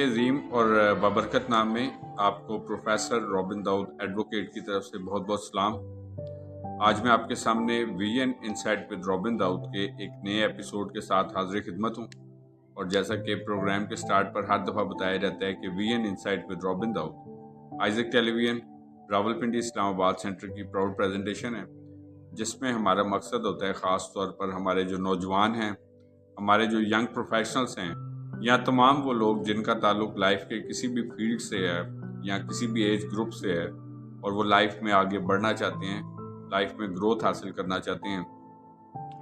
کے عظیم اور بابرکت نام میں آپ کو پروفیسر رابن داؤد ایڈوکیٹ کی طرف سے بہت بہت سلام۔ آج میں آپ کے سامنے ویژن انسائٹ ود رابن داؤد کے ایک نئے ایپیسوڈ کے ساتھ حاضر خدمت ہوں، اور جیسا کہ پروگرام کے سٹارٹ پر ہر دفعہ بتایا جاتا ہے کہ vision insight with Robin Dawood Isaac television Rawalpindi Islamabad centre کی پراؤڈ پریزنٹیشن ہے، جس میں ہمارا مقصد ہوتا ہے خاص طور پر ہمارے جو نوجوان ہیں، ہمارے جو ینگ پروفیشنلز ہیں، یا تمام وہ لوگ جن کا تعلق لائف کے کسی بھی فیلڈ سے ہے یا کسی بھی ایج گروپ سے ہے اور وہ لائف میں آگے بڑھنا چاہتے ہیں، لائف میں گروتھ حاصل کرنا چاہتے ہیں،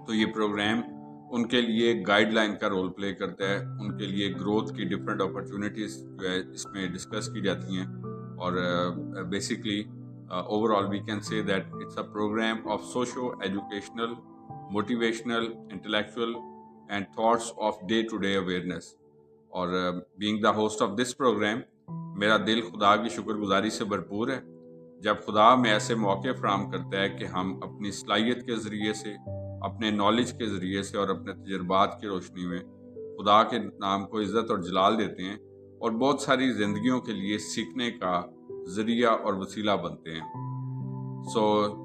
تو یہ پروگرام ان کے لیے گائیڈ لائن کا رول پلے کرتا ہے۔ ان کے لیے گروتھ کی ڈفرینٹ اپرچونیٹیز جو ہے اس میں ڈسکس کی جاتی ہیں، اور basically overall we can say that it's a programme of socio educational motivational intellectual and thoughts of day to day awareness. اور being the host of this programme, میرا دل خدا کی شکر گزاری سے بھرپور ہے جب خدا میں ایسے موقع فراہم کرتا ہے کہ ہم اپنی صلاحیت کے ذریعے سے، اپنے نالج کے ذریعے سے اور اپنے تجربات کی روشنی میں خدا کے نام کو عزت اور جلال دیتے ہیں اور بہت ساری زندگیوں کے لیے سیکھنے کا ذریعہ اور وسیلہ بنتے ہیں۔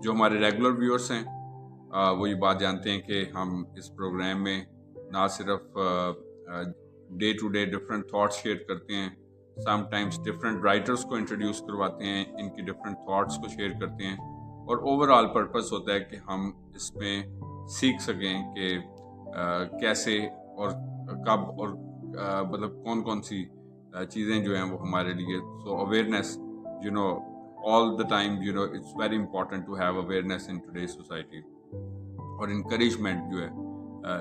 جو ہمارے ریگولر ویورز ہیں وہ یہ بات جانتے ہیں کہ ہم اس پروگرام میں نہ صرف day to day different thoughts share کرتے ہیں، سم ٹائمس ڈفرینٹ رائٹرز کو انٹروڈیوس کرواتے ہیں، ان کی ڈفرینٹ تھاٹس کو شیئر کرتے ہیں، اور اوور آل پرپس ہوتا ہے کہ ہم اس میں سیکھ سکیں کہ کیسے اور کب اور مطلب کون سی چیزیں جو ہیں وہ ہمارے لیے awareness all the time it's very important to have awareness in today's society، اور انکریجمنٹ جو ہے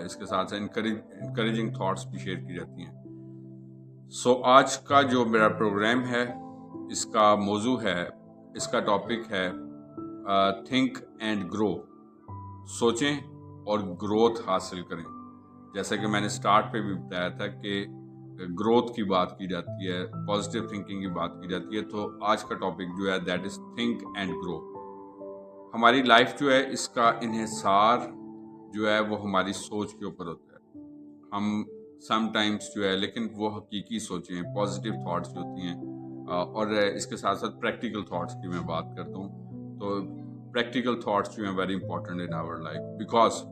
اس کے ساتھ انکریجنگ تھاٹس بھی شیئر کی جاتی ہیں۔ آج کا جو میرا پروگرام ہے، اس کا موضوع ہے، اس کا ٹاپک ہے تھنک اینڈ گرو، سوچیں اور گروتھ حاصل کریں۔ جیسا کہ میں نے سٹارٹ پہ بھی بتایا تھا کہ گروتھ کی بات کی جاتی ہے، پازیٹیو تھنکنگ کی بات کی جاتی ہے، تو آج کا ٹاپک جو ہے that is think and grow. ہماری لائف جو ہے اس کا انحصار جو ہے وہ ہماری سوچ کے اوپر ہوتا ہے۔ ہم سم ٹائمس جو ہے لیکن وہ حقیقی سوچیں، پازیٹیو تھاٹس جو ہوتی ہیں، اور اس کے ساتھ ساتھ پریکٹیکل تھاٹس کی میں بات کرتا ہوں، تو پریکٹیکل تھاٹس جو ہیں very important in our life, because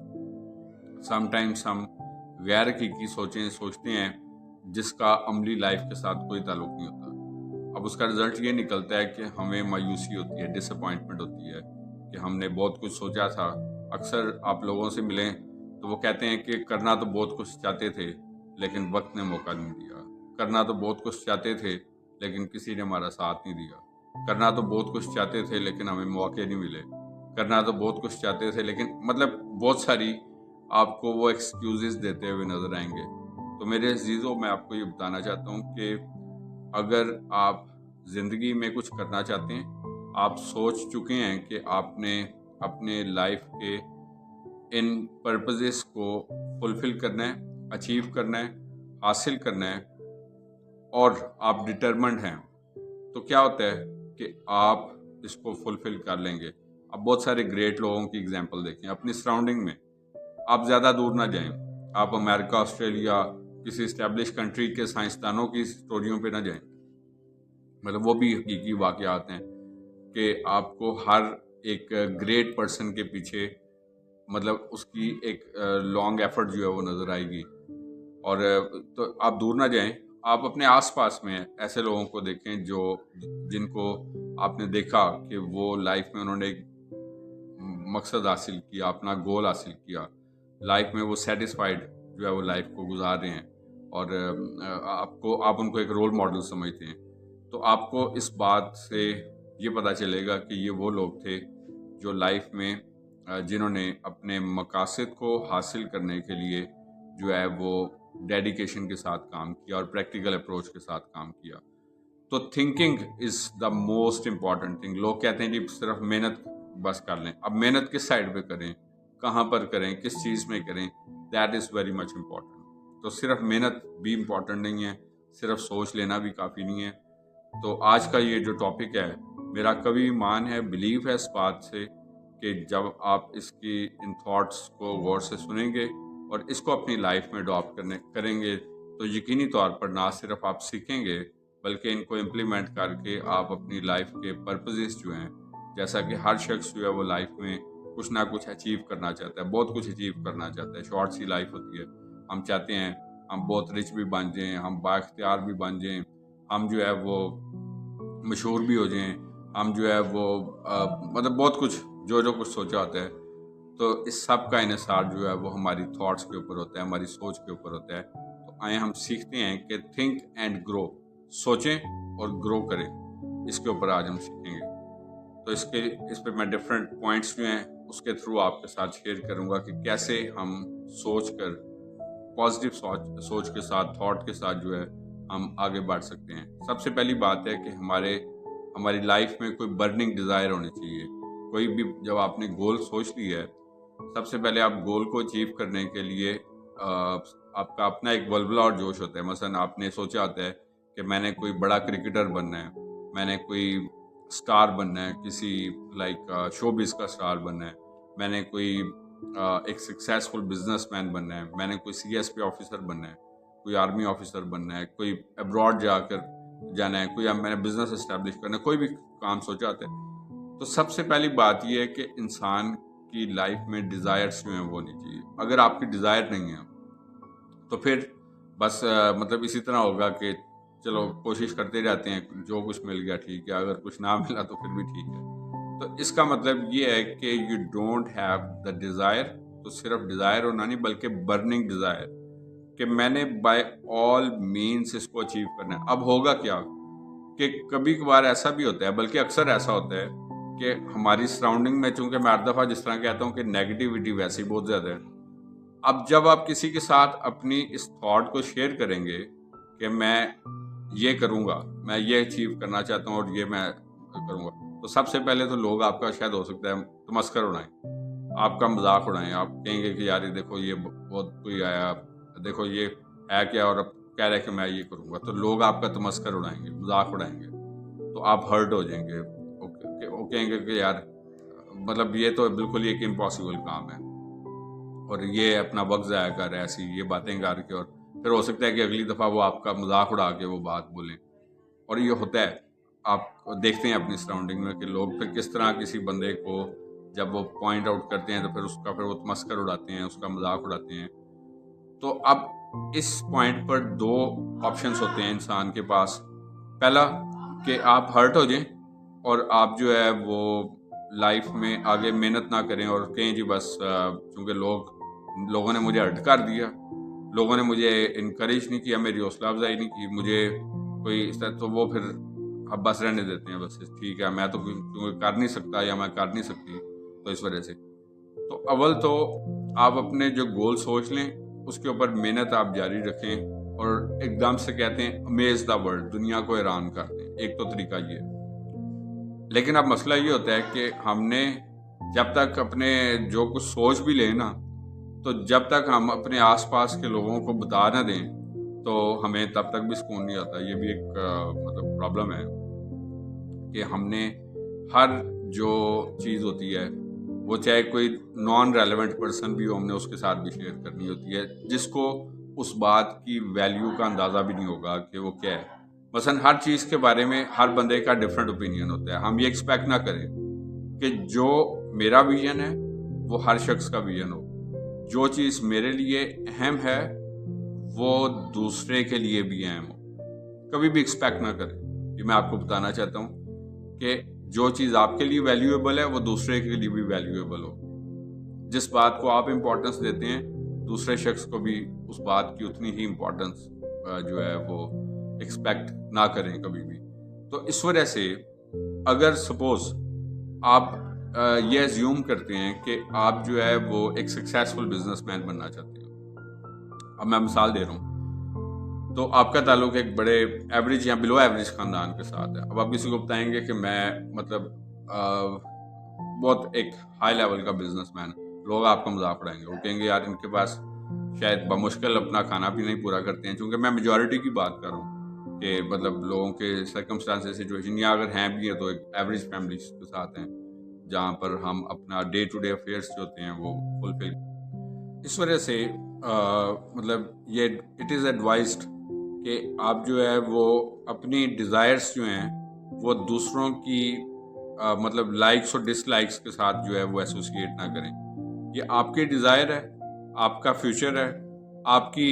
sometimes ہم غیر حقیقی سوچتے ہیں جس کا عملی لائف کے ساتھ کوئی تعلق نہیں ہوتا۔ اب اس کا رزلٹ یہ نکلتا ہے کہ ہمیں مایوسی ہوتی ہے، ڈس اپوائنٹمنٹ ہوتی ہے کہ ہم نے بہت کچھ سوچا تھا۔ اکثر آپ لوگوں سے ملیں تو وہ کہتے ہیں کہ کرنا تو بہت کچھ چاہتے تھے لیکن وقت نے موقع نہیں دیا، کرنا تو بہت کچھ چاہتے تھے لیکن کسی نے ہمارا ساتھ نہیں دیا، کرنا تو بہت کچھ چاہتے تھے لیکن ہمیں موقع نہیں ملے، کرنا تو بہت کچھ چاہتے تھے لیکن مطلب بہت ساری آپ کو وہ ایکسکیوزز دیتے ہوئے نظر آئیں گے۔ تو میرے عزیزوں، میں آپ کو یہ بتانا چاہتا ہوں کہ اگر آپ زندگی میں کچھ کرنا چاہتے ہیں، آپ سوچ چکے ہیں کہ آپ نے اپنے لائف کے ان پرپزز کو فلفل کرنا ہے، اچیو کرنا ہے، حاصل کرنا ہے، اور آپ ڈٹرمنڈ ہیں، تو کیا ہوتا ہے کہ آپ اس کو فلفل کر لیں گے۔ اب بہت سارے گریٹ لوگوں کی اگزامپل دیکھیں اپنی سراؤنڈنگ میں، آپ زیادہ دور نہ جائیں، آپ امریکہ، آسٹریلیا، کسی اسٹیبلش کنٹری کے سائنسدانوں کی سٹوریوں پہ نہ جائیں، مطلب وہ بھی حقیقی واقعات ہیں کہ آپ کو ہر ایک گریٹ پرسن کے پیچھے مطلب اس کی ایک لانگ ایفرٹ جو ہے وہ نظر آئے گی، اور تو آپ دور نہ جائیں، آپ اپنے آس پاس میں ایسے لوگوں کو دیکھیں جن کو آپ نے دیکھا کہ وہ لائف میں انہوں نے ایک مقصد حاصل کیا، اپنا گول حاصل کیا، لائف میں وہ سیٹسفائیڈ جو ہے وہ لائف کو گزار رہے ہیں، اور آپ ان کو ایک رول ماڈل سمجھتے ہیں، تو آپ کو اس بات سے یہ پتہ چلے گا کہ یہ وہ لوگ تھے جو لائف میں جنہوں نے اپنے مقاصد کو حاصل کرنے کے لیے جو ہے وہ ڈیڈیکیشن کے ساتھ کام کیا اور پریکٹیکل اپروچ کے ساتھ کام کیا۔ تو thinking is the most important thing. لوگ کہتے ہیں کہ صرف محنت بس کر لیں، اب محنت کس سائڈ پہ کریں، کہاں پر کریں، کس چیز میں کریں، that is very much important. تو صرف محنت بھی امپورٹنٹ نہیں ہے، صرف سوچ لینا بھی کافی نہیں ہے۔ تو آج کا یہ جو ٹاپک ہے، میرا کبھی ایمان ہے، بلیو ہے اس بات سے کہ جب آپ اس کی ان تھاٹس کو غور سے سنیں گے اور اس کو اپنی لائف میں اڈاپٹ کریں گے تو یقینی طور پر نہ صرف آپ سیکھیں گے بلکہ ان کو امپلیمنٹ کر کے آپ اپنی لائف کے پرپزز جو ہیں، جیسا کہ ہر شخص جو ہے وہ لائف میں کچھ نہ کچھ اچیو کرنا چاہتا ہے، بہت کچھ اچیو کرنا چاہتا ہے، شارٹ سی لائف ہوتی ہے۔ ہم چاہتے ہیں ہم بہت رچ بھی بن جائیں، ہم با اختیار بھی بن جائیں، ہم جو ہے وہ مشہور بھی ہو جائیں، ہم جو ہے وہ مطلب بہت کچھ جو کچھ سوچا ہوتا ہے۔ تو اس سب کا انحصار جو ہے وہ ہماری تھاٹس کے اوپر ہوتا ہے، ہماری سوچ کے اوپر ہوتا ہے۔ تو آئیں ہم سیکھتے ہیں کہ تھنک اینڈ گرو، سوچیں اور گرو کریں، اس کے اوپر آج ہم سیکھیں گے۔ تو اس پہ میں ڈفرینٹ پوائنٹس جو ہیں اس کے تھرو آپ کے ساتھ شیئر کروں گا کہ کیسے ہم سوچ کر پازیٹیو سوچ کے ساتھ، تھاٹ کے ساتھ جو ہے ہم آگے بڑھ سکتے ہیں۔ سب سے پہلی بات ہے کہ ہماری لائف میں کوئی برننگ ڈیزائر ہونی چاہیے۔ کوئی بھی جب آپ نے گول سوچ لی ہے، سب سے پہلے آپ گول کو اچیو کرنے کے لیے آپ کا اپنا ایک ولولہ اور جوش ہوتا ہے۔ مثلا آپ نے سوچا ہوتا ہے کہ میں نے کوئی بڑا کرکٹر بننا ہے، میں نے کوئی سٹار بننا ہے، کسی لائک شو بیس کا سٹار بننا ہے، میں نے کوئی ایک سکسیسفل بزنس مین بننا ہے، میں نے کوئی سی ایس پی آفیسر بننا ہے، کوئی آرمی آفیسر بننا ہے، کوئی ابراڈ جا کر جانا ہے، کوئی میں نے بزنس اسٹیبلش کرنا ہے، کوئی بھی کام سوچا ہوتا ہے۔ تو سب سے پہلی بات یہ ہے کہ انسان کی لائف میں ڈیزائرس جو ہیں وہ ہونی چاہیے۔ اگر آپ کی ڈیزائر نہیں ہے تو پھر بس مطلب اسی طرح ہوگا کہ چلو کوشش کرتے رہتے ہیں، جو کچھ مل گیا ٹھیک ہے، اگر کچھ نہ ملا تو پھر بھی ٹھیک ہے۔ تو اس کا مطلب یہ ہے کہ you don't have the Dzire, تو صرف ڈیزائر ہونا نہیں بلکہ برننگ ڈیزائر، کہ میں نے بائی آل مینس اس کو اچیو کرنا ہے۔ اب ہوگا کیا کہ کبھی کبھار ایسا بھی ہوتا ہے، بلکہ اکثر ایسا ہوتا ہے کہ ہماری سراؤنڈنگ میں، چونکہ میں ہر دفعہ جس طرح کہتا ہوں کہ نیگیٹیوٹی ویسے ہی بہت زیادہ ہے، اب جب آپ کسی کے ساتھ اپنی اس تھاٹ کو شیئر کریں گے کہ میں یہ کروں گا، میں یہ اچیو کرنا چاہتا ہوں اور یہ میں کروں گا، تو سب سے پہلے تو لوگ آپ کا شاید ہو سکتا ہے تمسخر اڑائیں، آپ کا مذاق اڑائیں، آپ کہیں گے کہ یار دیکھو یہ بہت کوئی آیا، دیکھو یہ ہے کیا، اور اب کہہ رہے کہ میں یہ کروں گا، تو لوگ آپ کا تمسخر اڑائیں گے، مذاق اڑائیں گے، تو آپ ہرٹ ہو جائیں گے، وہ کہیں گے کہ یار مطلب یہ تو بالکل ایک امپاسبل کام ہے، اور یہ اپنا وقت ضائع کر رہا ہے ایسی یہ باتیں کر کے، اور پھر ہو سکتا ہے کہ اگلی دفعہ وہ آپ کا مذاق اڑا کے وہ بات بولیں۔ اور یہ ہوتا ہے، آپ دیکھتے ہیں اپنی سراؤنڈنگ میں کہ لوگ پھر کس طرح کسی بندے کو جب وہ پوائنٹ آؤٹ کرتے ہیں تو پھر وہ تمسخر اڑاتے ہیں، اس کا مذاق اڑاتے ہیں۔ تو اب اس پوائنٹ پر دو آپشنز ہوتے ہیں انسان کے پاس۔ پہلا کہ آپ ہرٹ ہو جائیں اور آپ جو ہے وہ لائف میں آگے محنت نہ کریں اور کہیں جی بس چونکہ لوگوں نے مجھے ہرٹ کر دیا، لوگوں نے مجھے انکریج نہیں کیا، میری حوصلہ افزائی نہیں کی، مجھے کوئی اس طرح، تو وہ پھر اب بس رہنے دیتے ہیں، بس ٹھیک ہے میں تو کر نہیں سکتا یا میں کر نہیں سکتی، تو اس وجہ سے۔ تو اول تو آپ اپنے جو گول سوچ لیں، اس کے اوپر محنت آپ جاری رکھیں اور ایک دم سے کہتے ہیں امیز دا ورلڈ، دنیا کو حیران کر دیں۔ ایک تو طریقہ یہ ہے، لیکن اب مسئلہ یہ ہوتا ہے کہ ہم نے جب تک اپنے جو کچھ سوچ بھی لیں نا، تو جب تک ہم اپنے آس پاس کے لوگوں کو بتا نہ دیں تو ہمیں تب تک بھی سکون نہیں آتا۔ یہ بھی ایک مطلب پرابلم ہے کہ ہم نے ہر جو چیز ہوتی ہے وہ چاہے کوئی نان ریلیونٹ پرسن بھی ہو، ہم نے اس کے ساتھ بھی شیئر کرنی ہوتی ہے، جس کو اس بات کی ویلیو کا اندازہ بھی نہیں ہوگا کہ وہ کیا ہے۔ مثلا ہر چیز کے بارے میں ہر بندے کا ڈفرینٹ اوپینین ہوتا ہے۔ ہم یہ ایکسپیکٹ نہ کریں کہ جو میرا ویژن ہے وہ ہر شخص کا ویژن ہو، جو چیز میرے لیے اہم ہے وہ دوسرے کے لیے بھی اہم ہو۔ کبھی بھی ایکسپیکٹ نہ کریں۔ یہ میں آپ کو بتانا چاہتا ہوں کہ جو چیز آپ کے لیے ویلیویبل ہے وہ دوسرے کے لیے بھی ویلیویبل ہو۔ جس بات کو آپ امپورٹنس دیتے ہیں، دوسرے شخص کو بھی اس بات کی اتنی ہی امپورٹنس جو ہے وہ ایکسپیکٹ نہ کریں کبھی بھی۔ تو اس وجہ سے اگر سپوز آپ یہ ایزیوم کرتے ہیں کہ آپ جو ہے وہ ایک سکسیسفل بزنس مین بننا چاہتے ہیں، اب میں مثال دے رہا ہوں، تو آپ کا تعلق ایک بڑے ایوریج یا بلو ایوریج خاندان کے ساتھ ہے۔ اب آپ کسی کو بتائیں گے کہ میں مطلب بہت ایک ہائی لیول کا بزنس مین، لوگ آپ کا مذاق اڑائیں گے، وہ کہیں گے یار ان کے پاس شاید بمشکل اپنا کھانا بھی نہیں پورا کرتے ہیں، چونکہ میں میجورٹی کی بات کر رہا ہوں کہ مطلب لوگوں کے سرکمسٹانسز سچویشن، یا اگر ہیں بھی ہیں تو ایک ایوریج فیملیز کے ساتھ ہیں جہاں پر ہم اپنا ڈے ٹو ڈے افیئرس جو ہوتے ہیں وہ فلفل۔ اس وجہ سے مطلب یہ اٹ از ایڈوائزڈ کہ آپ جو ہے وہ اپنی ڈیزائرس جو ہیں وہ دوسروں کی مطلب لائکس اور ڈس لائکس کے ساتھ جو ہے وہ ایسوسیٹ نہ کریں. یہ آپ کی ڈیزائر ہے، آپ کا فیوچر ہے، آپ کی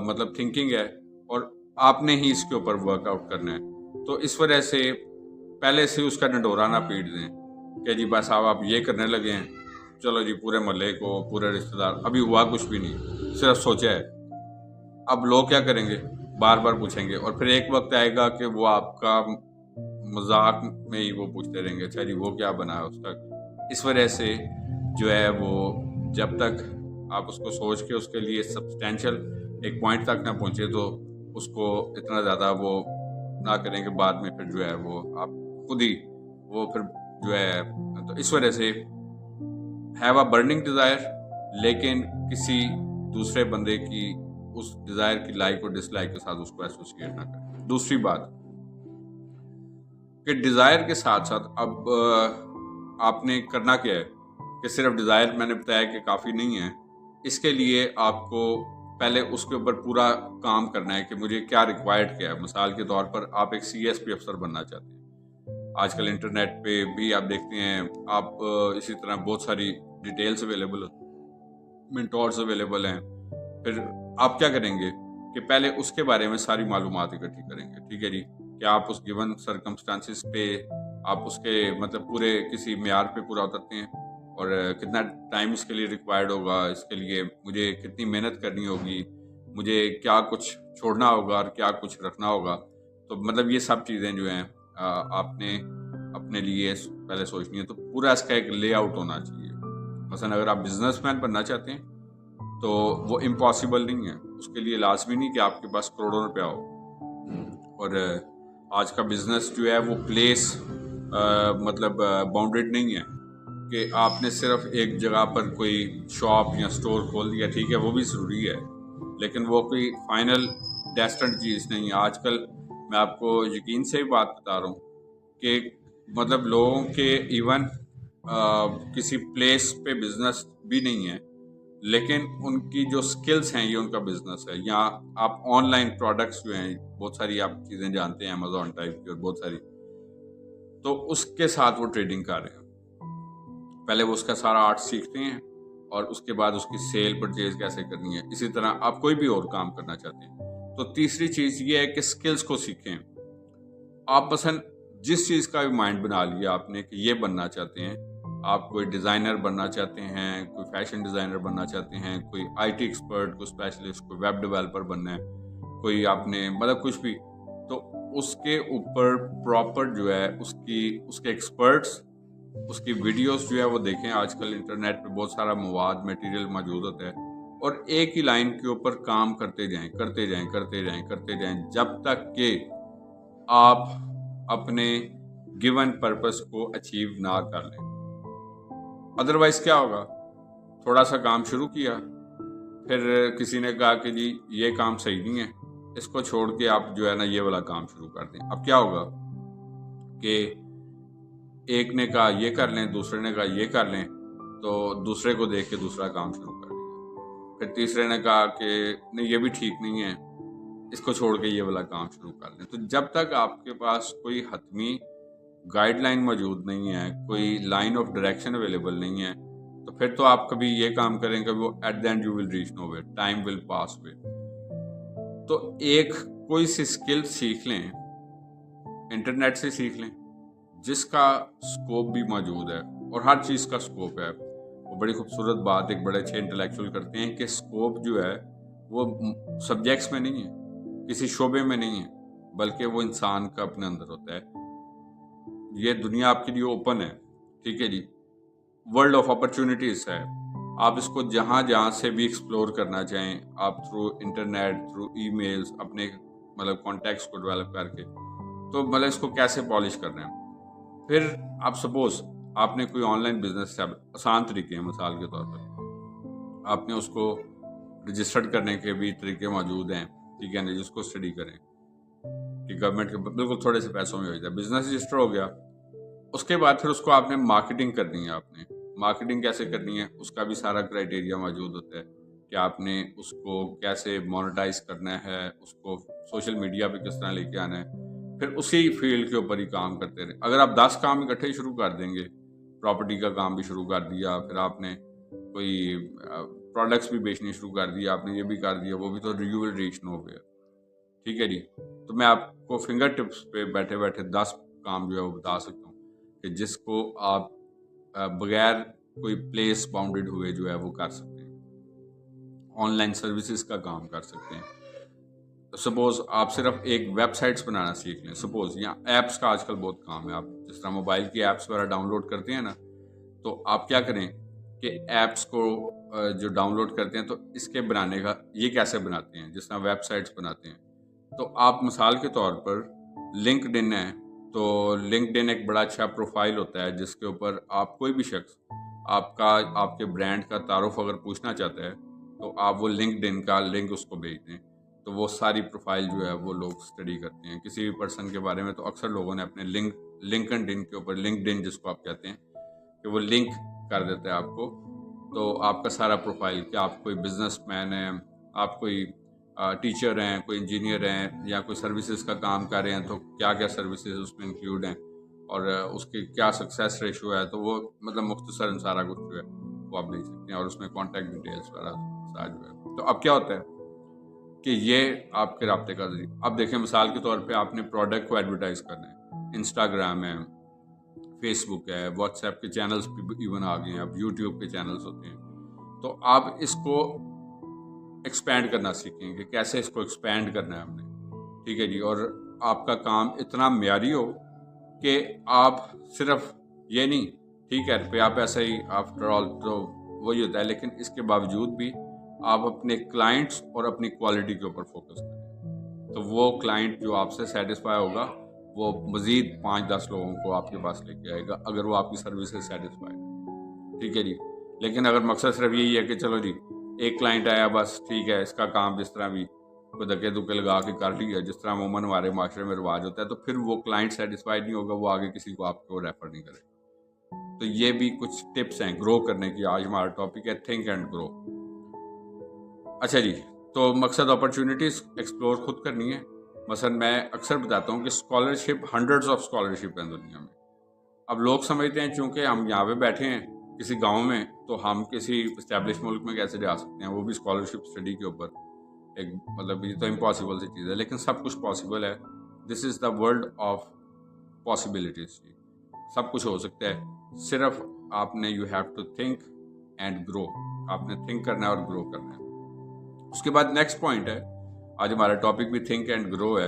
مطلب تھنکنگ ہے، اور آپ نے ہی اس کے اوپر ورک آؤٹ کرنا ہے. تو اس وجہ سے پہلے سے اس کا ڈنڈورا نہ پیٹ دیں کہ جی بس آپ یہ کرنے لگے ہیں، چلو جی پورے محلے کو، پورے رشتہ دار، ابھی ہوا کچھ بھی نہیں، صرف سوچا ہے. اب لوگ کیا کریں گے؟ بار بار پوچھیں گے، اور پھر ایک وقت آئے گا کہ وہ آپ کا مذاق میں ہی وہ پوچھتے رہیں گے، اچھا جی وہ کیا بنا ہے اس کا. اس وجہ سے جو ہے وہ جب تک آپ اس کو سوچ کے اس کے لیے سبسٹینشل ایک پوائنٹ تک نہ پہنچے تو اس کو اتنا زیادہ وہ نہ کریں کہ بعد میں پھر جو ہے وہ آپ خود ہی وہ پھر جو ہے. تو اس وجہ سے ہیو اے برننگ ڈیزائر، لیکن کسی دوسرے بندے کی اس ڈیزائر کی لائک اور ڈس لائک کے ساتھ اس کو ایسوسیٹ نہ کریں. دوسری بات کہ ڈیزائر کے ساتھ ساتھ اب آپ نے کرنا کیا ہے کہ صرف ڈیزائر میں نے بتایا کہ کافی نہیں ہے. اس کے لیے آپ کو پہلے اس کے اوپر پورا کام کرنا ہے کہ مجھے کیا ریکوائرڈ کیا ہے. مثال کے طور پر آپ ایک سی ایس پی افسر بننا چاہتے ہیں، آج کل انٹرنیٹ پہ بھی آپ دیکھتے ہیں، آپ اسی طرح بہت ساری ڈیٹیلز اویلیبل، منٹورز اویلیبل ہیں. پھر آپ کیا کریں گے کہ پہلے اس کے بارے میں ساری معلومات اکٹھی کریں گے. ٹھیک ہے جی، کہ آپ اس گیون سرکمسٹانسز پہ آپ اس کے مطلب پورے کسی معیار پہ پورا اترتے ہیں، اور کتنا ٹائم اس کے لیے ریکوائرڈ ہوگا، اس کے لیے مجھے کتنی محنت کرنی ہوگی، مجھے کیا کچھ چھوڑنا ہوگا اور کیا کچھ رکھنا ہوگا. تو مطلب یہ سب چیزیں جو ہیں آپ نے اپنے لیے پہلے سوچنی ہے. تو پورا اس کا ایک لے آؤٹ ہونا چاہیے. مثلا اگر آپ بزنس مین بننا چاہتے ہیں تو وہ امپاسبل نہیں ہے، اس کے لیے لازمی نہیں کہ آپ کے پاس کروڑوں روپیہ ہو. اور آج کا بزنس جو ہے وہ پلیس مطلب باؤنڈیڈ نہیں ہے کہ آپ نے صرف ایک جگہ پر کوئی شاپ یا سٹور کھول دیا. ٹھیک ہے، وہ بھی ضروری ہے، لیکن وہ کوئی فائنل ڈیسٹنٹ چیز نہیں ہے. آج کل میں آپ کو یقین سے ہی بات بتا رہا ہوں کہ مطلب لوگوں کے ایون کسی پلیس پہ بزنس بھی نہیں ہے، لیکن ان کی جو سکلز ہیں یہ ان کا بزنس ہے. یا آپ آن لائن پروڈکٹس جو ہیں، بہت ساری آپ چیزیں جانتے ہیں، امیزون ٹائپ کی اور بہت ساری، تو اس کے ساتھ وہ ٹریڈنگ کر رہے ہیں. پہلے وہ اس کا سارا آرٹ سیکھتے ہیں اور اس کے بعد اس کی سیل پرچیز کیسے کرنی ہے. اسی طرح آپ کوئی بھی اور کام کرنا چاہتے ہیں تو تیسری چیز یہ ہے کہ سکلز کو سیکھیں. آپ مثلا جس چیز کا بھی مائنڈ بنا لیا آپ نے کہ یہ بننا چاہتے ہیں، آپ کوئی ڈیزائنر بننا چاہتے ہیں، کوئی فیشن ڈیزائنر بننا چاہتے ہیں، کوئی آئی ٹی ایکسپرٹ، کوئی اسپیشلسٹ، کوئی ویب ڈیولپر بننا ہے، کوئی آپ نے مطلب کچھ بھی، تو اس کے اوپر پراپر جو ہے اس کے ایکسپرٹس، اس کی ویڈیوز جو ہے وہ دیکھیں. آج کل انٹرنیٹ پہ بہت سارا مواد میٹیریل موجود ہوتا ہے، اور ایک ہی لائن کے اوپر کام کرتے جائیں کرتے جائیں کرتے جائیں کرتے جائیں جب تک کہ آپ اپنے گیون پرپس کو اچیو نہ کر لیں. ادروائز کیا ہوگا؟ تھوڑا سا کام شروع کیا، پھر کسی نے کہا کہ جی یہ کام صحیح نہیں ہے، اس کو چھوڑ کے آپ جو ہے نا یہ والا کام شروع کر دیں. اب کیا ہوگا کہ ایک نے کہا یہ کر لیں، دوسرے نے کہا یہ کر لیں، تو دوسرے کو دیکھ کے دوسرا کام شروع کر دیا. پھر تیسرے نے کہا کہ نہیں یہ بھی ٹھیک نہیں ہے، اس کو چھوڑ کے یہ والا کام شروع کر لیں. تو جب تک آپ کے پاس کوئی حتمی گائیڈ لائن موجود نہیں ہے، کوئی لائن آف ڈائریکشن اویلیبل نہیں ہے، تو پھر تو آپ کبھی یہ کام کریں کہ وہ at the end you will reach nowhere, time will pass away. تو ایک کوئی سی اسکل سیکھ لیں، انٹرنیٹ سے سیکھ لیں، جس کا سکوپ بھی موجود ہے، اور ہر چیز کا سکوپ ہے. وہ بڑی خوبصورت بات ایک بڑے اچھے انٹلیکچوئل کرتے ہیں کہ سکوپ جو ہے وہ سبجیکٹس میں نہیں ہے، کسی شعبے میں نہیں ہے، بلکہ وہ انسان کا اپنے اندر ہوتا ہے. یہ دنیا آپ کے لیے اوپن ہے. ٹھیک ہے جی، ورلڈ آف اپرچونٹیز ہے. آپ اس کو جہاں جہاں سے بھی ایکسپلور کرنا چاہیں، آپ through internet, through e mails, اپنے مطلب کانٹیکٹس کو ڈیولپ کر کے، تو مطلب اس کو کیسے پالش کرنا ہے. پھر آپ سپوز آپ نے کوئی آن لائن بزنس، آسان طریقے ہیں، مثال کے طور پر آپ نے اس کو رجسٹرڈ کرنے کے بھی طریقے موجود ہیں. ٹھیک ہے نا، جس کو اسٹڈی کریں کہ گورنمنٹ کے بالکل تھوڑے سے پیسوں میں ہو جائے. بزنس رجسٹر ہو گیا، اس کے بعد پھر اس کو آپ نے مارکیٹنگ کرنی ہے. آپ نے مارکیٹنگ کیسے کرنی ہے، اس کا بھی سارا کرائٹیریا موجود ہوتا ہے کہ آپ نے اس کو کیسے مونیٹائز کرنا ہے، اس کو سوشل میڈیا پہ کس طرح لے کے آنا ہے، پھر اسی فیلڈ کے اوپر ہی کام کرتے رہے. اگر آپ 10 کام اکٹھے شروع کر دیں گے، پراپرٹی کا کام بھی شروع کر دیا، پھر آپ نے کوئی پروڈکٹس بھی بیچنے شروع کر دیا، آپ نے یہ بھی کر دیا، وہ بھی، تو you will reach nowhere. ٹھیک ہے جی. تو میں آپ کو فنگر ٹپس پہ بیٹھے بیٹھے 10 کام جو ہے وہ بتا سکتا ہوں کہ جس کو آپ بغیر کوئی پلیس باؤنڈیڈ ہوئے جو ہے وہ کر سکتے ہیں. آن لائن سروسز کا کام کر سکتے ہیں. سپوز آپ صرف ایک ویب سائٹس بنانا سیکھ لیں، سپوز، یا ایپس کا آج کل بہت کام ہے. آپ جس طرح موبائل کی ایپس وغیرہ ڈاؤن لوڈ کرتے ہیں نا، تو آپ کیا کریں کہ ایپس کو جو ڈاؤن لوڈ کرتے ہیں تو اس کے بنانے کا یہ کیسے بناتے ہیں، جس طرح ویب سائٹس بناتے ہیں. تو آپ مثال کے طور پر لنکڈ ان ہے، تو لنکڈ ان ایک بڑا اچھا پروفائل ہوتا ہے جس کے اوپر آپ کوئی بھی شخص آپ کے برانڈ کا تعارف اگر پوچھنا چاہتا ہے تو آپ وہ لنکڈ ان کا لنک اس کو بھیج دیں، تو وہ ساری پروفائل جو ہے وہ لوگ اسٹڈی کرتے ہیں کسی بھی پرسن کے بارے میں. تو اکثر لوگوں نے اپنے لنکڈ ان کے اوپر، لنکڈ ان جس کو آپ کہتے ہیں، کہ وہ لنک کر دیتا ہے آپ کو. تو آپ کا سارا پروفائل، کہ آپ کوئی بزنس مین ہیں، آپ کوئی ٹیچر ہیں، کوئی انجینئر ہیں، یا کوئی سروسز کا کام کر رہے ہیں، تو کیا کیا سروسز اس میں انکلوڈ ہیں اور اس کی کیا سکسیس ریشو ہے. تو وہ مطلب مختصر سارا کچھ جو ہے وہ آپ دیکھ سکتے ہیں، اور اس میں کانٹیکٹ ڈیٹیلس وغیرہ سارا جو ہے. تو اب کیا ہوتا ہے کہ یہ آپ کے رابطے کا ذریعہ. اب دیکھیں مثال کے طور پہ آپ نے پروڈکٹ کو ایڈورٹائز کرنا ہے، انسٹاگرام ہے، فیس بک ہے، واٹس ایپ کے چینلز بھی ایون آ گئے ہیں، اب یوٹیوب کے چینلز ہوتے ہیں. تو آپ اس کو ایکسپینڈ کرنا سیکھیں کہ کیسے اس کو ایکسپینڈ کرنا ہے ہم نے. ٹھیک ہے جی. اور آپ کا کام اتنا معیاری ہو کہ آپ صرف یہ نہیں، ٹھیک ہے روپیہ پیسہ ہی آفٹر آل تو وہی ہوتا ہے، لیکن اس کے باوجود بھی آپ اپنے کلائنٹس اور اپنی کوالٹی کے اوپر فوکس کریں. تو وہ کلائنٹ جو آپ سے سیٹسفائی ہوگا وہ مزید 5-10 لوگوں کو آپ کے پاس لے کے آئے گا اگر وہ آپ کی سروس سے سیٹسفائڈ ہے. ٹھیک ہے جی. لیکن اگر مقصد صرف یہی ہے کہ چلو جی ایک کلائنٹ آیا بس ٹھیک ہے، اس کا کام جس طرح بھی کوئی دھکے دھکے لگا کے کر لیا، جس طرح عموماً ہمارے معاشرے میں رواج ہوتا ہے، تو پھر وہ کلائنٹ سیٹسفائڈ نہیں ہوگا، وہ آگے کسی کو آپ کو ریفر نہیں کرے. تو یہ بھی کچھ ٹپس ہیں گرو کرنے کی. آج ہمارا ٹاپک ہے تھنک اینڈ گرو. اچھا جی. تو مقصد اپرچونیٹیز ایکسپلور خود کرنی ہے. مثلا میں اکثر بتاتا ہوں کہ اسکالرشپ، ہنڈریڈز آف اسکالرشپ ہیں دنیا میں. اب لوگ سمجھتے ہیں چونکہ ہم یہاں پہ بیٹھے ہیں کسی گاؤں میں، تو ہم کسی اسٹیبلش ملک میں کیسے جا سکتے ہیں، وہ بھی اسکالرشپ اسٹڈی کے اوپر. ایک مطلب یہ تو امپاسبل سی چیز ہے، لیکن سب کچھ پاسبل ہے. This is the world of possibilities. سب کچھ ہو سکتا ہے، صرف آپ نے you have to think and grow. آپ نے تھنک کرنا ہے اور گرو کرنا ہے. اس کے بعد نیکسٹ پوائنٹ ہے، آج ہمارا ٹاپک بھی تھنک اینڈ گرو ہے،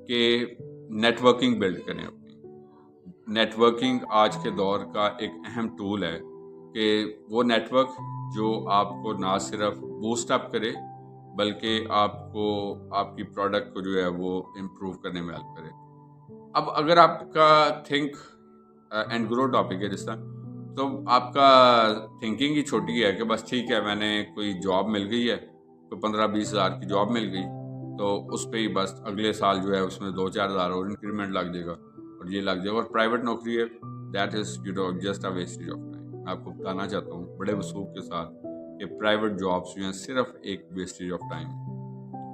کہ نیٹ ورکنگ بلڈ کریں. اپنی نیٹ ورکنگ آج کے دور کا ایک اہم ٹول ہے، کہ وہ نیٹ ورک جو آپ کو نہ صرف بوسٹ اپ کرے بلکہ آپ کو آپ کی پروڈکٹ کو جو ہے وہ امپروو کرنے میں ہیلپ کرے. اب اگر آپ کا تھنک اینڈ گرو ٹاپک ہے جس طرح، تو آپ کا تھنکنگ ہی چھوٹی ہے کہ بس ٹھیک ہے میں نے کوئی جاب مل گئی ہے، کوئی 15-20 ہزار کی جاب مل گئی، تو اس پہ ہی بس اگلے سال جو ہے اس میں 2-4 ہزار اور انکریمنٹ لگ جائے گا اور یہ لگ جائے گا. اور پرائیویٹ نوکری ہے، that is just a wastage of time. میں آپ کو بتانا چاہتا ہوں بڑے وثوق کے ساتھ کہ پرائیویٹ جابس جو ہیں صرف ایک ویسٹیج آف ٹائم.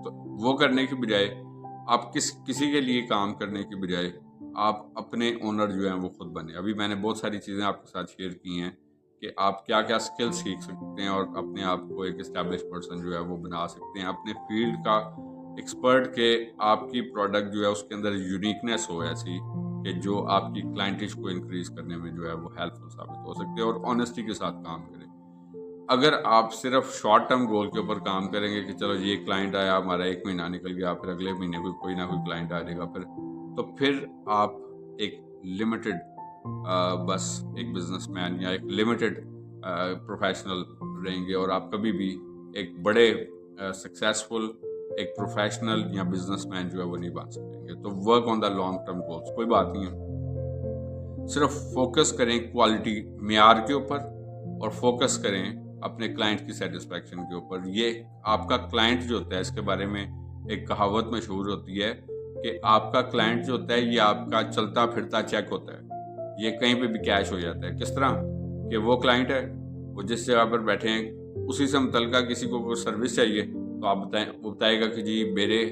تو وہ کرنے کی بجائے آپ کسی کے لیے کام کرنے کی بجائے آپ اپنے اونر جو ہیں وہ خود بنے. ابھی میں نے بہت ساری چیزیں آپ کے ساتھ شیئر کی ہیں کہ آپ کیا کیا سکل سیکھ سکتے ہیں اور اپنے آپ کو ایک اسٹیبلش پرسن جو ہے وہ بنا سکتے ہیں، اپنے فیلڈ کا ایکسپرٹ، کہ آپ کی پروڈکٹ جو ہے اس کے اندر یونیکنیس ہو ایسی کہ جو آپ کی کلائنٹیج کو انکریز کرنے میں جو ہے وہ ہیلپ فل ثابت ہو سکتے ہیں، اور آنیسٹی کے ساتھ کام کریں. اگر آپ صرف شارٹ ٹرم گول کے اوپر کام کریں گے کہ چلو یہ کلائنٹ آیا ہمارا 1 مہینہ نکل گیا، پھر اگلے مہینے کوئی نہ کوئی کلائنٹ آ جائے گا، پھر آپ ایک لمیٹڈ بس ایک بزنس مین یا ایک لمیٹڈ پروفیشنل رہیں گے، اور آپ کبھی بھی ایک بڑے سکسیسفل ایک پروفیشنل یا بزنس مین جو ہے وہ نہیں بن سکیں گے. تو work on the long term goals. کوئی بات نہیں ہے، صرف فوکس کریں کوالٹی معیار کے اوپر، اور فوکس کریں اپنے کلائنٹ کی سیٹسفیکشن کے اوپر. یہ آپ کا کلائنٹ جو ہوتا ہے، اس کے بارے میں ایک کہاوت مشہور ہوتی ہے کہ آپ کا کلائنٹ جو ہوتا ہے یہ آپ کا چلتا پھرتا چیک ہوتا ہے. یہ کہیں پہ بھی کیش ہو جاتا ہے. کس طرح کہ وہ کلائنٹ ہے، وہ جس جگہ پر بیٹھے ہیں اسی سے متعلقہ کسی کو کوئی سروس چاہیے تو آپ بتائیں، وہ بتائے گا کہ جی میرے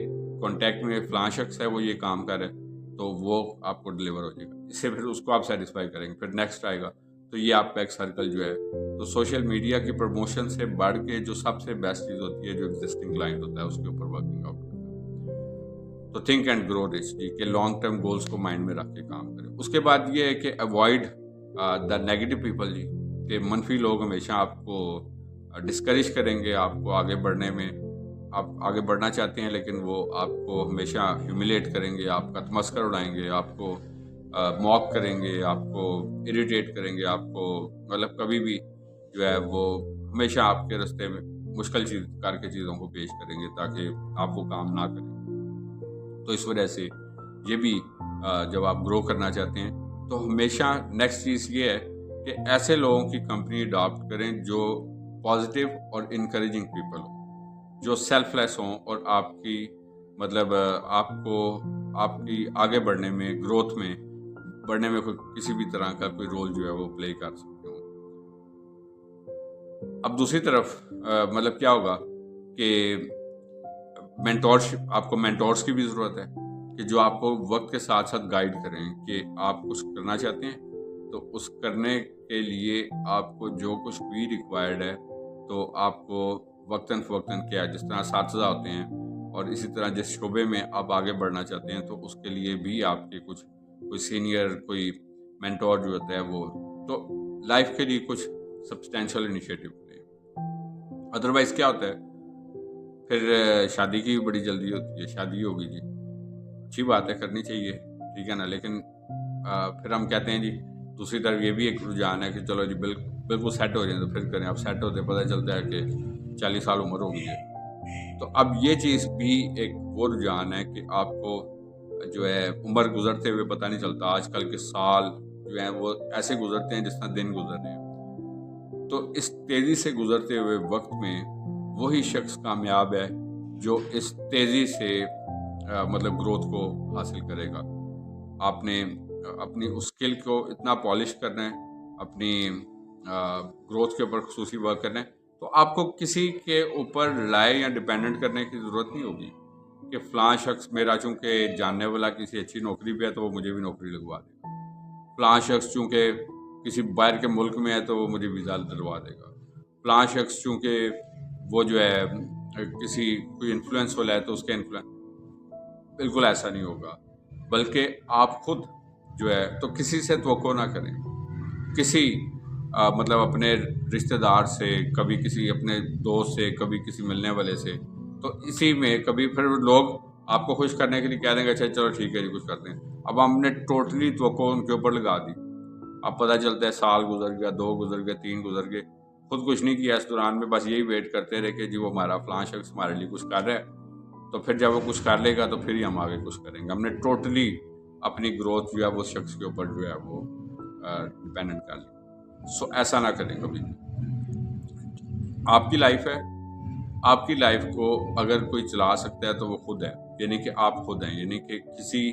کانٹیکٹ میں فلاں شخص ہے، وہ یہ کام کر رہا ہے، تو وہ آپ کو ڈلیور ہو جائے گا. اس سے پھر اس کو آپ سیٹسفائی کریں گے، پھر نیکسٹ آئے گا. تو یہ آپ کا ایک سرکل جو ہے. تو سوشل میڈیا کی پروموشن سے بڑھ کے جو سب سے بیسٹ چیز ہوتی ہے، جو ایگزسٹنگ کلائنٹ ہوتا ہے اس کے اوپر ورکنگ آؤٹ کرتا ہے. تو تھنک اینڈ گرو رچ، جی کہ لانگ ٹرم گولز کو مائنڈ میں رکھ کے کام کریں. اس کے بعد یہ ہے کہ اوائڈ دا نیگیٹو پیپل، جی کہ منفی لوگ ہمیشہ آپ کو ڈسکریج کریں گے آپ کو آگے بڑھنے میں. آپ آگے بڑھنا چاہتے ہیں لیکن وہ آپ کو ہمیشہ ہیوملیٹ کریں گے، آپ کا تمسخر اڑائیں گے، آپ کو موک کریں گے، آپ کو اریٹیٹ کریں گے، آپ کو مطلب کبھی بھی جو ہے وہ ہمیشہ آپ کے راستے میں مشکل چیز کر کے چیزوں کو پیش کریں گے تاکہ آپ وہ کام نہ کریں. تو اس وجہ سے یہ بھی جب آپ گرو کرنا چاہتے ہیں تو ہمیشہ نیکسٹ چیز یہ ہے کہ ایسے لوگوں کی کمپنی اڈاپٹ کریں جو پازیٹیو اور انکریجنگ پیپل ہوں، جو سیلف لیس ہوں اور آپ کی مطلب آپ کو آپ کی آگے بڑھنے میں، گروتھ میں بڑھنے میں کسی بھی طرح کا کوئی رول جو ہے وہ پلے کر سکتے ہوں. اب دوسری طرف مطلب کیا ہوگا کہ مینٹورشپ، آپ کو مینٹورس کی بھی ضرورت ہے کہ جو آپ کو وقت کے ساتھ ساتھ گائیڈ کریں کہ آپ کچھ کرنا چاہتے ہیں تو اس کرنے کے لیے آپ کو جو کچھ بھی ریکوائرڈ ہے تو آپ کو وقتاً فوقتاً کیا، جس طرح اساتذہ ہوتے ہیں اور اسی طرح جس شعبے میں آپ آگے بڑھنا چاہتے ہیں تو اس کے لیے بھی آپ کے کچھ کوئی سینئر، کوئی مینٹور جو ہوتا ہے وہ تو لائف کے لیے کچھ سبسٹینشیل انیشیٹو لیں. ادروائز کیا ہوتا ہے پھر شادی کی بھی بڑی جلدی ہوتی ہے. شادی ہوگی جی، اچھی بات ہے، کرنی چاہیے، ٹھیک ہے نا، لیکن پھر ہم کہتے ہیں جی دوسری طرف یہ بھی ایک رجحان ہے کہ چلو جی بالکل سیٹ ہو جائیں تو پھر کریں. اب سیٹ ہوتے پتہ چلتا ہے کہ 40 سال عمر ہو گئی ہے. تو اب یہ چیز بھی ایک وہ رجحان ہے کہ آپ کو جو ہے عمر گزرتے ہوئے پتہ نہیں چلتا. آج کل کے سال جو ہیں وہ ایسے گزرتے ہیں جس طرح دن گزر رہے ہیں. تو اس تیزی سے گزرتے ہوئے وقت میں وہی شخص کامیاب ہے جو اس تیزی سے مطلب گروتھ کو حاصل کرے گا. آپ نے اپنی اس اسکل کو اتنا پالش کرنا ہے، اپنی گروتھ کے اوپر خصوصی ورک کرنا ہے، تو آپ کو کسی کے اوپر ریلائی یا ڈپینڈنٹ کرنے کی ضرورت نہیں ہوگی کہ فلاں شخص میرا چونکہ جاننے والا کسی اچھی نوکری پہ ہے تو وہ مجھے بھی نوکری لگوا دے گا، فلاں شخص چونکہ کسی باہر کے ملک میں ہے تو وہ مجھے ویزا دلوا دے گا، فلاں شخص چونکہ وہ جو ہے کسی کوئی انفلوئنس والا ہے تو اس کے انفلوئنس. بالکل ایسا نہیں ہوگا، بلکہ آپ خود جو ہے تو کسی سے توقع نہ کریں، کسی مطلب اپنے رشتہ دار سے، کبھی کسی اپنے دوست سے، کبھی کسی ملنے والے سے. تو اسی میں کبھی پھر لوگ آپ کو خوش کرنے کے لیے کہہ دیں گے اچھا چلو ٹھیک ہے جی کچھ کرتے ہیں. اب ہم نے ٹوٹلی توقع ان کے اوپر لگا دی. اب پتہ چلتا ہے سال گزر گیا، 2 گزر گئے، 3 گزر گئے، خود کچھ نہیں کیا اس دوران میں، بس یہی ویٹ کرتے رہے کہ جی وہ ہمارا فلاں شخص ہمارے لیے کچھ کر رہا ہے، تو پھر جب وہ کچھ کر لے گا تو پھر ہی ہم آگے کچھ کریں گے. ہم نے ٹوٹلی اپنی گروتھ جو ہے وہ شخص کے اوپر جو ہے وہ ڈپینڈنٹ کر لی. سو ایسا نہ کریں کبھی. آپ کی لائف ہے، آپ کی لائف کو اگر کوئی چلا سکتا ہے تو وہ خود ہے، یعنی کہ آپ خود ہیں، یعنی کہ کسی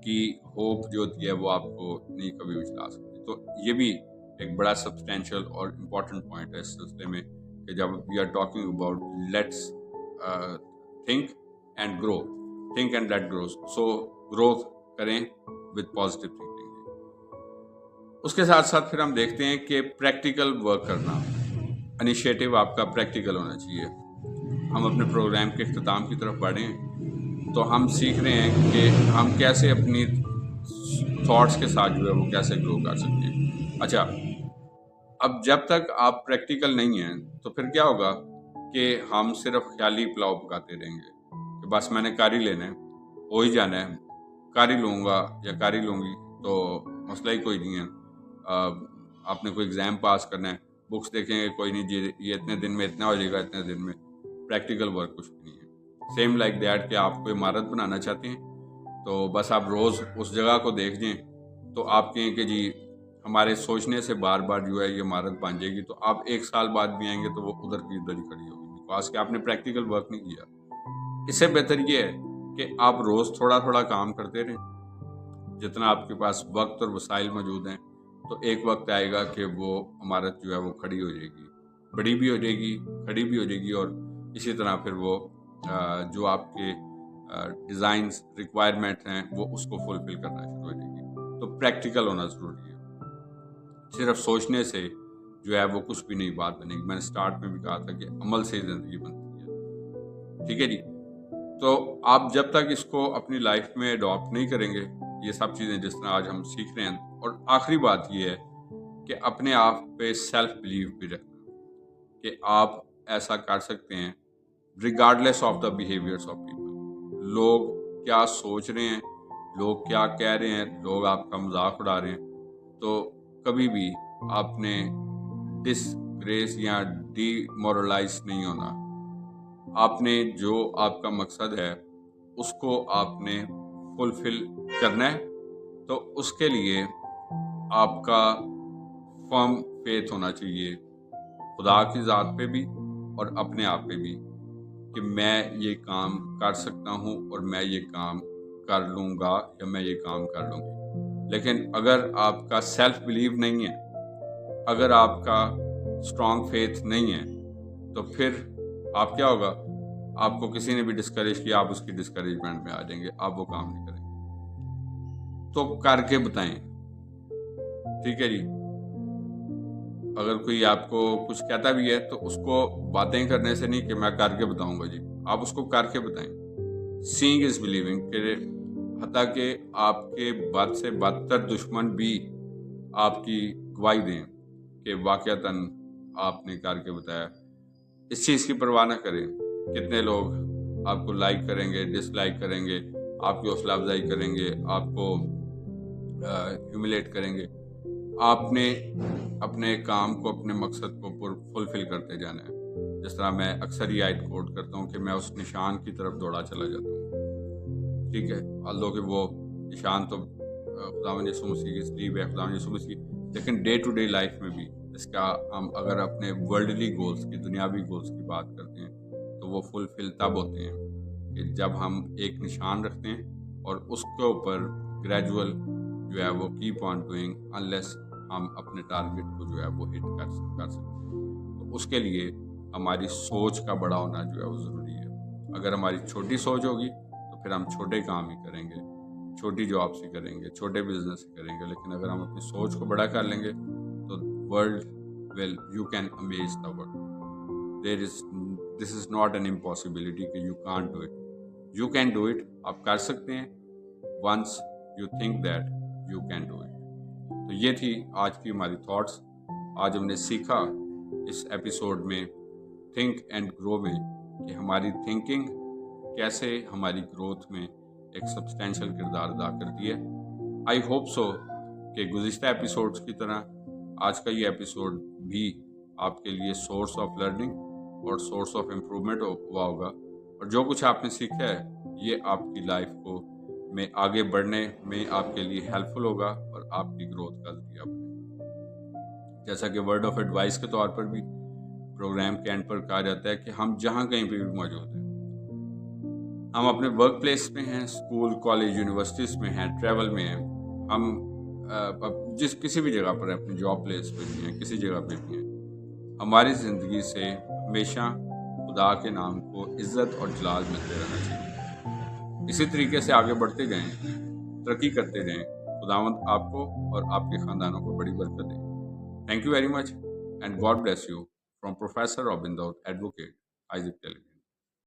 کی ہوپ جو ہوتی ہے وہ آپ کو نہیں کبھی بھی چلا سکتی. تو یہ بھی ایک بڑا سبسٹینشیل اور امپورٹنٹ پوائنٹ ہے اس سلسلے میں کہ جب we are talking about let's think and grow, think and let grow. So growth کریں وتھ پازیٹیو تھنکنگ. اس کے ساتھ ساتھ پھر ہم دیکھتے ہیں کہ پریکٹیکل ورک کرنا، انیشیٹو آپ کا پریکٹیکل ہونا چاہیے. ہم اپنے پروگرام کے اختتام کی طرف بڑھیں تو ہم سیکھ رہے ہیں کہ ہم کیسے اپنی تھاٹس کے ساتھ جو ہے وہ کیسے گرو کر سکتے ہیں. اچھا، اب جب تک آپ پریکٹیکل نہیں ہیں تو پھر کیا ہوگا کہ ہم صرف خیالی پلاؤ پکاتے رہیں گے کہ بس میں نے کاری لینا ہے، ہو ہی جانا ہے، کاری لوں گا یا کاری لوں گی تو مسئلہ ہی کوئی نہیں ہے. آپ نے کوئی ایگزام پاس کرنا ہے، بکس دیکھیں گے کوئی نہیں جی یہ اتنے دن میں اتنا ہو جائے گا، اتنے دن میں. پریکٹیکل ورک کچھ بھی نہیں ہے. سیم لائک دیٹ کہ آپ کوئی عمارت بنانا چاہتے ہیں تو بس آپ روز اس جگہ کو دیکھ جائیں تو آپ کہیں کہ جی ہمارے سوچنے سے بار بار جو ہے یہ عمارت بن جائے گی، تو آپ 1 سال بعد بھی آئیں گے تو وہ ادھر کی ادھر ہی کھڑی ہوگی، بیکاز کہ آپ نے پریکٹیکل ورک نہیں کیا. اس سے بہتر یہ ہے کہ آپ روز تھوڑا تھوڑا کام کرتے رہیں، جتنا آپ کے پاس وقت اور وسائل موجود ہیں تو ایک وقت آئے گا کہ وہ عمارت جو ہے وہ کھڑی ہو جائے گی بڑی بھی ہو جائے گی، کھڑی بھی ہو جائے گی، اور اسی طرح پھر وہ جو آپ کے ڈیزائنس ریکوائرمنٹ ہیں وہ اس کو فلفل کرنا شروع ہو جائے گی۔ تو پریکٹیکل ہونا ضروری ہے، صرف سوچنے سے جو ہے وہ کچھ بھی نہیں بات بنے گی۔ میں نے سٹارٹ میں بھی کہا تھا کہ عمل سے زندگی بنتی ہے، ٹھیک ہے جی۔ تو آپ جب تک اس کو اپنی لائف میں اڈاپٹ نہیں کریں گے، یہ سب چیزیں جس طرح آج ہم سیکھ رہے ہیں، اور آخری بات یہ ہے کہ اپنے آپ پہ سیلف بلیو بھی رکھنا کہ آپ ایسا کر سکتے ہیں regardless of the behaviours of people. لوگ کیا سوچ رہے ہیں، لوگ کیا کہہ رہے ہیں، لوگ آپ کا مذاق اڑا رہے ہیں، تو کبھی بھی آپ نے ڈسگریس یا ڈی مورلائز نہیں ہونا۔ آپ نے جو آپ کا مقصد ہے اس کو آپ نے فلفل کرنا ہے، تو اس کے لیے آپ کا فرم فیتھ ہونا چاہیے خدا کی ذات پہ بھی اور اپنے آپ پہ بھی، کہ میں یہ کام کر سکتا ہوں اور میں یہ کام کر لوں گا یا میں یہ کام کر لوں گی۔ لیکن اگر آپ کا سیلف بلیو نہیں ہے، اگر آپ کا اسٹرانگ فیتھ نہیں ہے، تو پھر آپ کیا ہوگا، آپ کو کسی نے بھی ڈسکریج کیا، آپ اس کی ڈسکریجمنٹ میں آ جائیں گے، آپ وہ کام نہیں کریں گے۔ تو کر کے بتائیں، ٹھیک ہے جی۔ اگر کوئی آپ کو کچھ کہتا بھی ہے تو اس کو باتیں کرنے سے نہیں کہ میں کر کے بتاؤں گا جی، آپ اس کو کر کے بتائیں۔ سینگ از بلیونگ، کہ حتیٰ کہ آپ کے بد سے بدتر دشمن بھی آپ کی گواہی دیں کہ واقعتاً آپ نے کر کے بتایا۔ اس چیز کی پرواہ نہ کریں کتنے لوگ آپ کو لائک کریں گے، ڈس لائک کریں گے، آپ کی حوصلہ افزائی کریں گے، آپ کو ہیوملیٹ کریں گے۔ آپ نے اپنے کام کو، اپنے مقصد کو فلفل کرتے جانا ہے۔ جس طرح میں اکثر یہ آیت کوٹ کرتا ہوں کہ میں اس نشان کی طرف دوڑا چلا جاتا ہوں، ٹھیک ہے، اللہ کہ وہ نشان تو خداوند یسوع مسیح کی صلیب ہے، خداوند یسوع مسیح، لیکن ڈے ٹو ڈے لائف میں بھی اس کا ہم اگر اپنے ورلڈلی گولز کی، دنیاوی گولز کی بات کرتے ہیں، تو وہ فلفل تب ہوتے ہیں کہ جب ہم ایک نشان رکھتے ہیں اور اس کے اوپر گریجول جو ہے وہ کیپ آن ڈوئنگ انلیس ہم اپنے ٹارگٹ کو جو ہے وہ ہٹ کر سکتے ہیں۔ تو اس کے لیے ہماری سوچ کا بڑا ہونا جو ہے وہ ضروری ہے۔ اگر ہماری چھوٹی سوچ ہوگی تو پھر ہم چھوٹے کام ہی کریں گے، چھوٹی جابس ہی کریں گے، چھوٹے بزنس ہی کریں گے، لیکن اگر ہم اپنی سوچ کو بڑا کر لیں گے تو world will you can amaze the world. This is not an impossibility کہ you can't do it, you can do it, آپ کر سکتے ہیں once you think that you can do it. تو یہ تھی آج کی ہماری تھاٹس۔ آج ہم نے سیکھا اس ایپیسوڈ میں تھنک اینڈ گرو میں کہ ہماری تھنکنگ کیسے ہماری گروتھ میں ایک سبسٹینشیل کردار ادا کرتی ہے۔ آئی ہوپ سو کہ گزشتہ ایپیسوڈز کی طرح آج کا یہ ایپیسوڈ بھی آپ کے لیے سورس آف لرننگ اور سورس آف امپرومنٹ ہوا ہوگا، اور جو کچھ آپ نے سیکھا ہے یہ آپ کی لائف کو میں آگے بڑھنے میں آپ کے لیے ہیلپ فل ہوگا اور آپ کی گروتھ کا ذریعہ بنے گا۔ جیسا کہ ورڈ آف ایڈوائس کے طور پر بھی پروگرام کے اینڈ پر کہا جاتا ہے کہ ہم جہاں کہیں پہ بھی موجود ہیں، ہم اپنے ورک پلیس میں ہیں، اسکول، کالج، یونیورسٹیز میں ہیں، ٹریول میں ہیں، ہم کسی بھی جگہ پر ہیں، اپنی جاب پلیس پہ بھی ہیں، کسی جگہ پہ بھی ہیں، ہماری زندگی سے ہمیشہ خدا کے نام کو عزت اور جلال ملتے رہنا چاہیے۔ اسی طریقے سے آگے بڑھتے جائیں، ترقی کرتے جائیں۔ خداوند آپ کو اور آپ کے خاندانوں کو بڑی برکت دے۔ Thank you very much and God bless you from professor Robin Dawood advocate Isaac television.